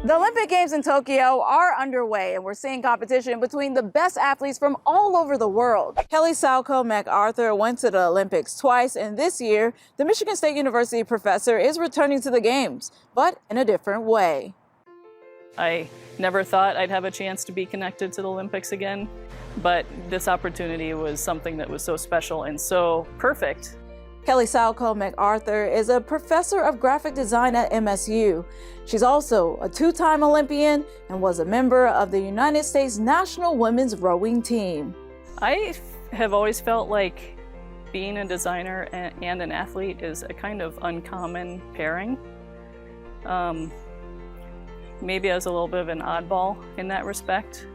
The Olympic Games in Tokyo are underway, and we're seeing competition between the best athletes from all over the world. Kelly Salco MacArthur went to the Olympics twice, and this year, the Michigan State University professor is returning to the Games, but in a different way. I never thought I'd have a chance to be connected to the Olympics again, but this opportunity was something that was so special and so perfect. Kelly Salco MacArthur is a professor of graphic design at MSU. She's also a two-time Olympian and was a member of the United States national women's rowing team. I have always felt like being a designer and an athlete is a kind of uncommon pairing. Maybe I was a little bit of an oddball in that respect.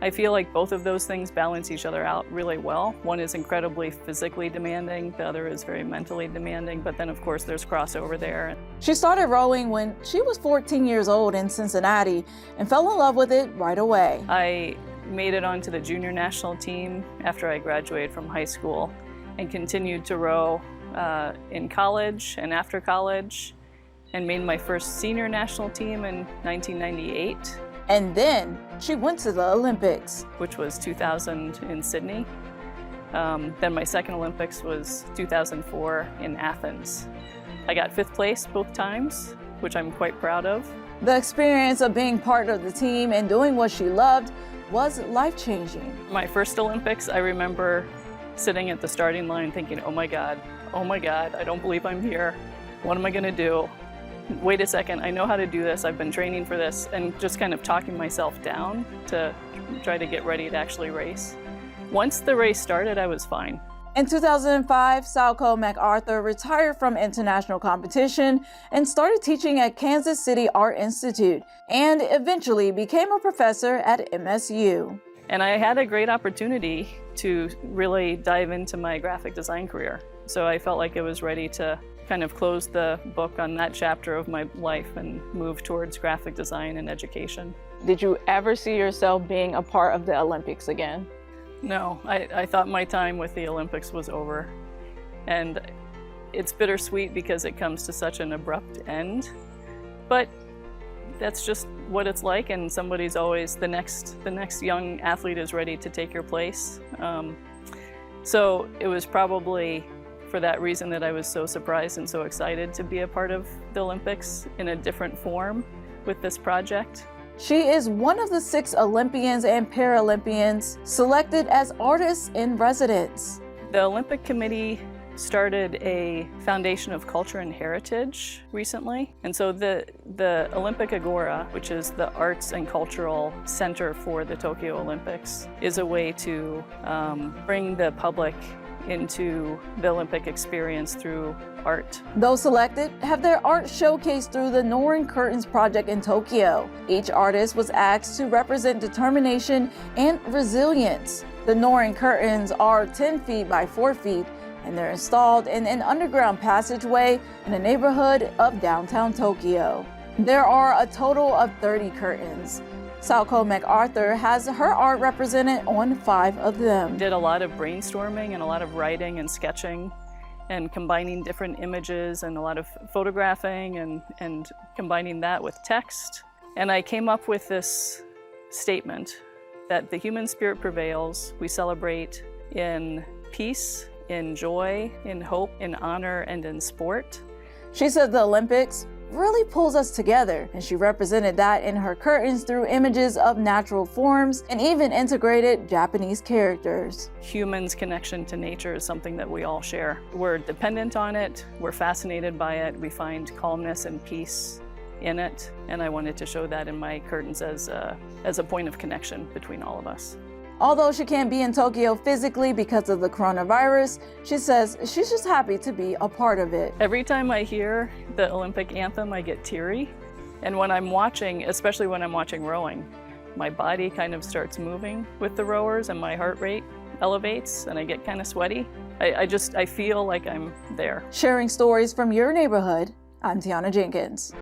I feel like both of those things balance each other out really well. One is incredibly physically demanding, the other is very mentally demanding, but then of course there's crossover there. She started rowing when she was 14 years old in Cincinnati and fell in love with it right away. I made it onto the junior national team after I graduated from high school and continued to row in college and after college, and made my first senior national team in 1998. And then she went to the Olympics, which was 2000 in Sydney. Then my second Olympics was 2004 in Athens. I got 5th place both times, which I'm quite proud of. The experience of being part of the team and doing what she loved was life-changing. My first Olympics, I remember sitting at the starting line thinking, oh my God, I don't believe I'm here. What am I gonna do? Wait a second, I know how to do this, I've been training for this, and just kind of talking myself down to try to get ready to actually race. Once the race started, I was fine. In 2005, Salco MacArthur retired from international competition and started teaching at Kansas City Art Institute, and eventually became a professor at MSU. And I had a great opportunity to really dive into my graphic design career. So I felt like I was ready to kind of close the book on that chapter of my life and move towards graphic design and education. Did you ever see yourself being a part of the Olympics again? No, I thought my time with the Olympics was over. And it's bittersweet because it comes to such an abrupt end. But that's just what it's like, and somebody's always, the next young athlete is ready to take your place. So it was probably for that reason that I was so surprised and so excited to be a part of the Olympics in a different form with this project. She is one of the 6 Olympians and Paralympians selected as Artists in Residence. The Olympic Committee started a foundation of culture and heritage recently. And so the Olympic Agora, which is the arts and cultural center for the Tokyo Olympics, is a way to bring the public into the Olympic experience through art. Those selected have their art showcased through the Norin Curtains project in Tokyo. Each artist was asked to represent determination and resilience. The Norin Curtains are 10 feet by 4 feet, and they're installed in an underground passageway in a neighborhood of downtown Tokyo. There are a total of 30 curtains. Salco MacArthur has her art represented on 5 of them. Did a lot of brainstorming and a lot of writing and sketching and combining different images and a lot of photographing and combining that with text. And I came up with this statement that the human spirit prevails. We celebrate in peace, in joy, in hope, in honor, and in sport. She said the Olympics really pulls us together, and she represented that in her curtains through images of natural forms and even integrated Japanese characters. Humans' connection to nature is something that we all share. We're dependent on it, we're fascinated by it, we find calmness and peace in it, and I wanted to show that in my curtains as a point of connection between all of us. Although she can't be in Tokyo physically because of the coronavirus, she says she's just happy to be a part of it. Every time I hear the Olympic anthem, I get teary. And when I'm watching, especially when I'm watching rowing, my body kind of starts moving with the rowers and my heart rate elevates and I get kind of sweaty. I feel like I'm there. Sharing stories from your neighborhood, I'm Tiana Jenkins.